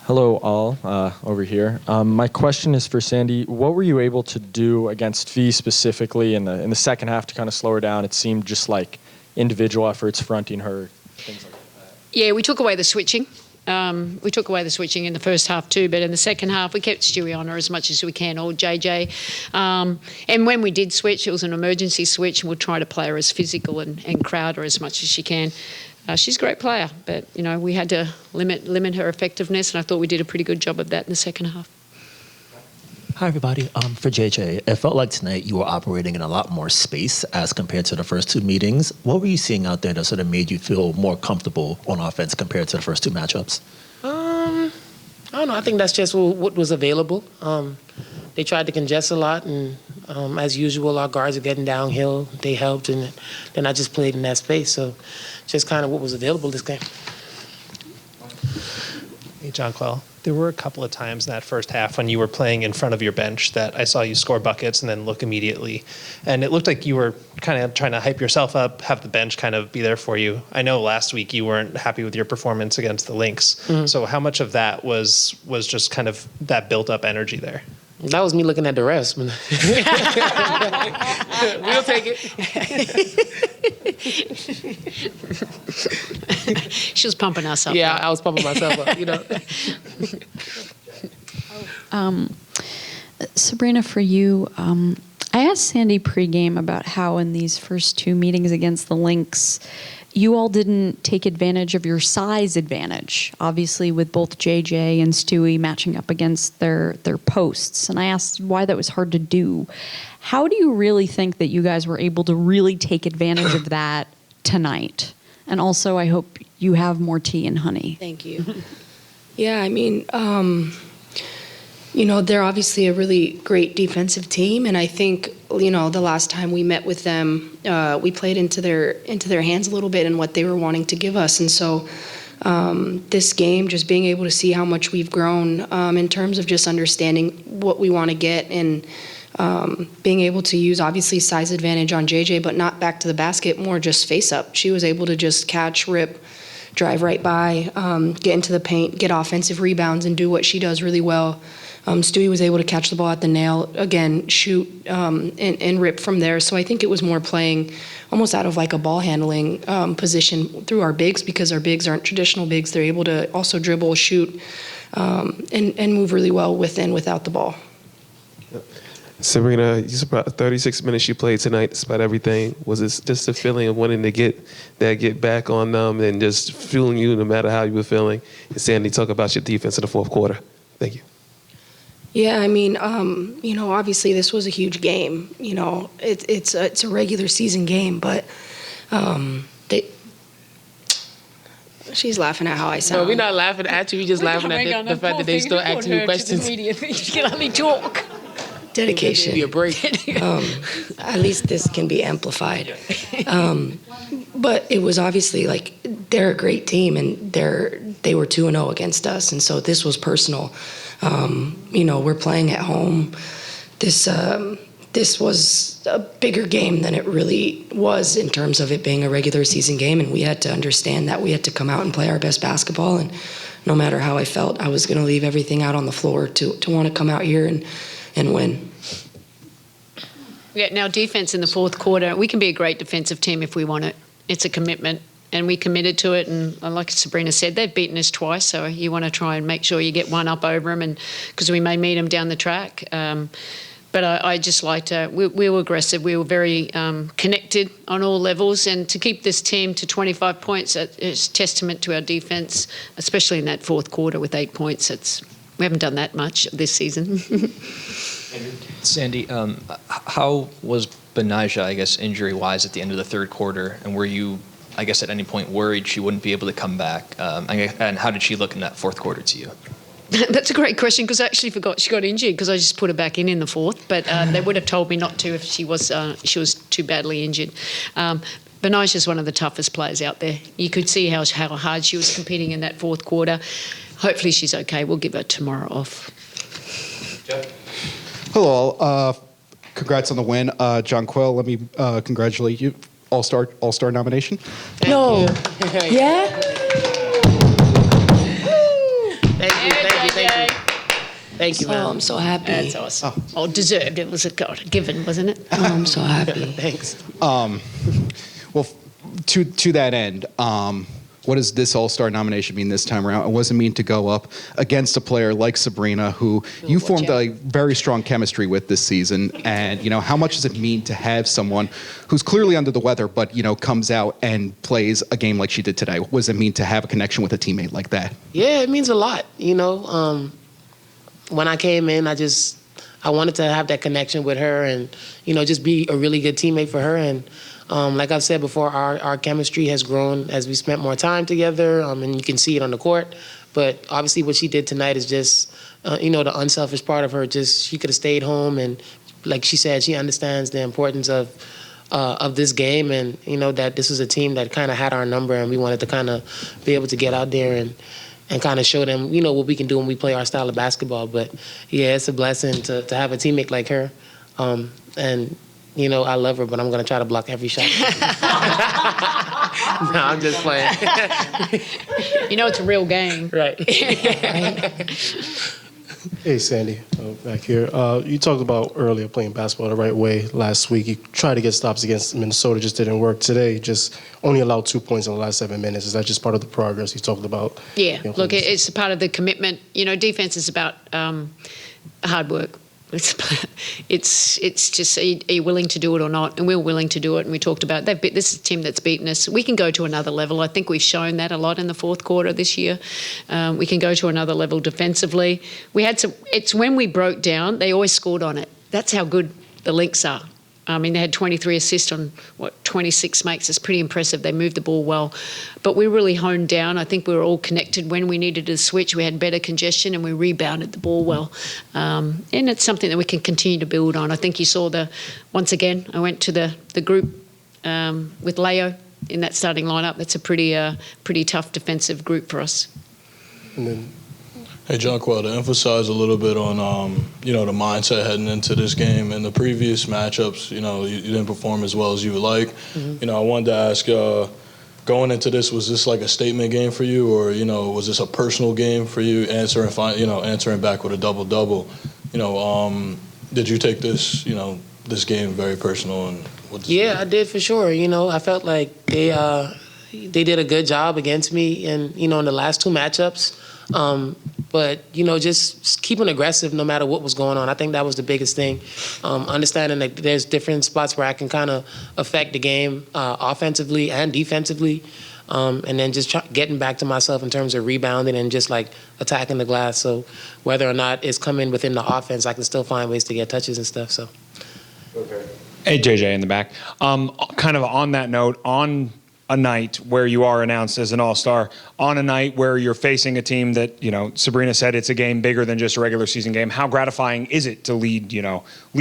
Hello, all over here. My question is for Sandy. What were you able to do against Fee specifically in the second half to kind of slow her down? It seemed just like individual efforts fronting her, things like that. Yeah, we took away the switching. We took away the switching in the first half too, but in the second half we kept Stewie on her as much as we can, or JJ. And when we did switch, it was an emergency switch, and we'll try to play her as physical and crowd her as much as she can. She's a great player, but we had to limit her effectiveness, and I thought we did a pretty good job of that in the second half. Hi, everybody. For JJ, it felt like tonight you were operating in a lot more space as compared to the first two meetings. What were you seeing out there that sort of made you feel more comfortable on offense compared to the first two matchups? I don't know. I think that's just what was available. They tried to congest a lot, and as usual, our guards are getting downhill. They helped, and then I just played in that space. So just kind of what was available this game. Hey, Jonquel. There were a couple of times in that first half when you were playing in front of your bench that I saw you score buckets and then look immediately. And it looked like you were kind of trying to hype yourself up, have the bench kind of be there for you. I know last week you weren't happy with your performance against the Lynx. Mm-hmm. So how much of that was just kind of that built-up energy there? That was me looking at the rest. We'll take it. She was pumping us up. Yeah, I was pumping myself up, Sabrina, for you, I asked Sandy pregame about how in these first two meetings against the Lynx, you all didn't take advantage of your size advantage, obviously with both JJ and Stewie matching up against their posts. And I asked why that was hard to do. How do you really think that you guys were able to really take advantage of that tonight? And also, I hope you have more tea and honey. Thank you. Yeah, I mean, they're obviously a really great defensive team, and I think, the last time we met with them, we played into their hands a little bit and what they were wanting to give us. And so this game, just being able to see how much we've grown in terms of just understanding what we want to get and being able to use, obviously, size advantage on JJ, but not back to the basket, more just face up. She was able to just catch, rip, drive right by, get into the paint, get offensive rebounds, and do what she does really well. Stewie was able to catch the ball at the nail, again, shoot, and rip from there. So I think it was more playing almost out of like a ball handling position through our bigs, because our bigs aren't traditional bigs. They're able to also dribble, shoot, and move really well with and without the ball. Sabrina, it's about 36 minutes you played tonight despite everything. Was it just a feeling of wanting to get back on them and just fueling you no matter how you were feeling? And Sandy, talk about your defense in the fourth quarter. Thank you. Yeah, I mean, obviously this was a huge game. It's a regular season game, but she's laughing at how I sound. No, we're not laughing at you. We're just laughing at the fact that they still asking you questions. You can let me talk. Dedication. Give you a break. At least this can be amplified. But it was obviously like they're a great team, and they were 2-0 against us, and so this was personal. We're playing at home. This was a bigger game than it really was in terms of it being a regular season game, and we had to understand that we had to come out and play our best basketball. And no matter how I felt, I was going to leave everything out on the floor to want to come out here and win. Yeah, now defense in the fourth quarter, we can be a great defensive team if we want it. It's a commitment, and we committed to it. And like Sabrina said, they've beaten us twice, so you want to try and make sure you get one up over them, and because we may meet them down the track. But I just liked we were aggressive. We were very connected on all levels, and to keep this team to 25 points is testament to our defense, especially in that fourth quarter with 8 points. We haven't done that much this season. Sandy, how was Benaja, I guess, injury-wise at the end of the third quarter? And were you, I guess, at any point worried she wouldn't be able to come back? And how did she look in that fourth quarter to you? That's a great question, because I actually forgot she got injured because I just put her back in the fourth. But they would have told me not to if she was too badly injured. Benaja's one of the toughest players out there. You could see how hard she was competing in that fourth quarter. Hopefully she's okay. We'll give her tomorrow off. Hello all. Congrats on the win. Jonquel, let me congratulate you. All-star nomination. No. Yeah? Thank you. Thank you, Oh, man. I'm so happy. That's awesome. Oh, deserved. It was a given, wasn't it? Oh, I'm so happy. Thanks. Well, to that end, what does this All-Star nomination mean this time around? What does it mean to go up against a player like Sabrina, who you formed a very strong chemistry with this season? And, how much does it mean to have someone who's clearly under the weather, but, comes out and plays a game like she did today? What does it mean to have a connection with a teammate like that? Yeah, it means a lot. When I came in, I wanted to have that connection with her and, just be a really good teammate for her. And like I've said before, our chemistry has grown as we spent more time together, and you can see it on the court. But obviously what she did tonight is just, the unselfish part of her. Just she could have stayed home, and like she said, she understands the importance of this game, and, that this was a team that kind of had our number, and we wanted to kind of be able to get out there and kind of show them, what we can do when we play our style of basketball. But, yeah, it's a blessing to have a teammate like her. And, I love her, but I'm going to try to block every shot. No, I'm just playing. It's a real game. Right. Hey, Sandy, back here. You talked about earlier playing basketball the right way last week. You tried to get stops against Minnesota, just didn't work. Today, just only allowed 2 points in the last 7 minutes. Is that just part of the progress you talked about? Yeah, look, it's part of the commitment. Defense is about hard work. It's just, are you willing to do it or not? And we're willing to do it. And we talked about this is a team that's beaten us. We can go to another level. I think we've shown that a lot in the fourth quarter this year. We can go to another level defensively. It's when we broke down, they always scored on it. That's how good the Lynx are. I mean, they had 23 assists on, 26 makes. It's pretty impressive. They moved the ball well. But we really honed down. I think we were all connected when we needed to switch. We had better congestion and we rebounded the ball well. And it's something that we can continue to build on. I think you saw once again, I went to the group with Leo in that starting lineup. That's a pretty tough defensive group for us. And then, hey, Jonquel, to emphasize a little bit on, the mindset heading into this game. In the previous matchups, you didn't perform as well as you would like. Mm-hmm. I wanted to ask, going into this, was this like a statement game for you, or, was this a personal game for you, answering back with a double-double? Did you take this, this game very personal? And I did for sure. I felt like they did a good job against me, and in the last two matchups. But, just keeping aggressive no matter what was going on. I think that was the biggest thing. Understanding that there's different spots where I can kind of affect the game offensively and defensively. And then just getting back to myself in terms of rebounding and just like attacking the glass. So whether or not it's coming within the offense, I can still find ways to get touches and stuff. So. Okay. Hey, JJ in the back. Kind of on that note, on a night where you are announced as an all-star, on a night where you're facing a team that, Sabrina said it's a game bigger than just a regular season game, how gratifying is it to lead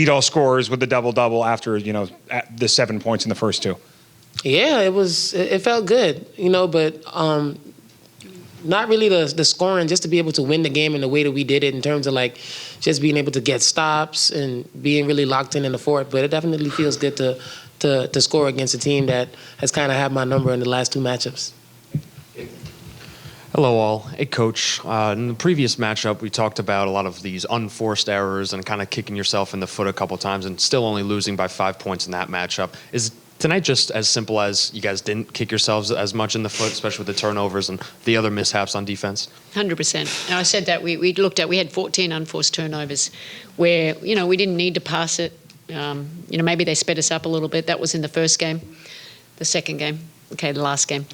all scorers with the double-double after, the 7 points in the first two? Yeah, it felt good, but not really the scoring, just to be able to win the game in the way that we did it in terms of like just being able to get stops and being really locked in the fourth. But it definitely feels good to score against a team that has kind of had my number in the last two matchups. Hello, all. Hey, Coach. In the previous matchup, we talked about a lot of these unforced errors and kind of kicking yourself in the foot a couple times and still only losing by 5 points in that matchup. Is tonight just as simple as you guys didn't kick yourselves as much in the foot, especially with the turnovers and the other mishaps on defense? 100%. And I said that we had 14 unforced turnovers where, we didn't need to pass it. Maybe they sped us up a little bit. That was in the first game, the second game, the last game.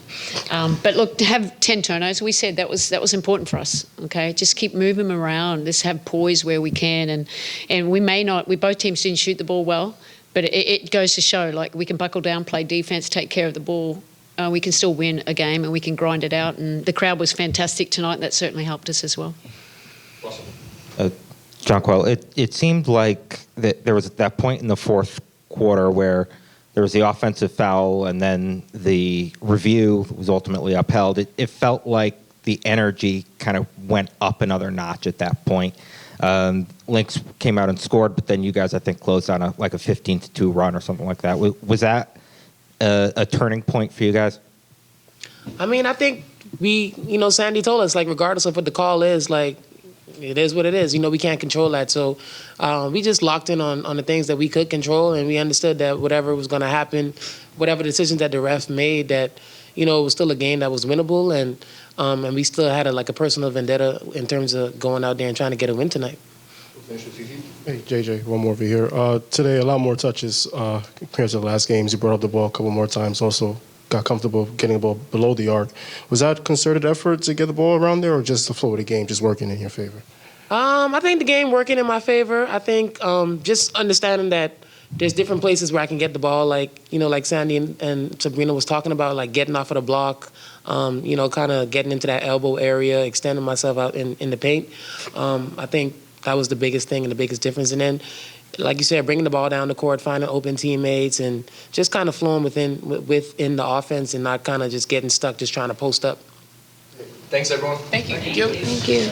But look, to have 10 turnovers, we said that was important for us. Okay, just keep moving them around. Just have poise where we can, and we may not. Both teams didn't shoot the ball well, but it goes to show like we can buckle down, play defense, take care of the ball. We can still win a game, and we can grind it out. And the crowd was fantastic tonight. That certainly helped us as well. Jonquel, it seemed like that there was that point in the fourth quarter where there was the offensive foul and then the review was ultimately upheld. It felt like the energy kind of went up another notch at that point. Lynx came out and scored, but then you guys, I think, closed on a 15-2 run or something like that. Was that a turning point for you guys? I mean, I think Sandy told us, like, regardless of what the call is, like, it is what it is. We can't control that. So we just locked in on the things that we could control, and we understood that whatever was going to happen, whatever decisions that the ref made, that, it was still a game that was winnable, and we still had a personal vendetta in terms of going out there and trying to get a win tonight. Hey, JJ, one more over here. Today, a lot more touches compared to the last games. You brought up the ball a couple more times. Also, got comfortable getting the ball below the arc. Was that concerted effort to get the ball around there, or just the flow of the game just working in your favor? I think the game working in my favor. I think just understanding that there's different places where I can get the ball, like Sandy and Sabrina was talking about, like getting off of the block, kind of getting into that elbow area, extending myself out in the paint. I think that was the biggest thing and the biggest difference. And then, like you said, bringing the ball down the court, finding open teammates, and just kind of flowing within the offense and not kind of just getting stuck just trying to post up. Thanks, everyone. Thank you. Thank you. Thank you.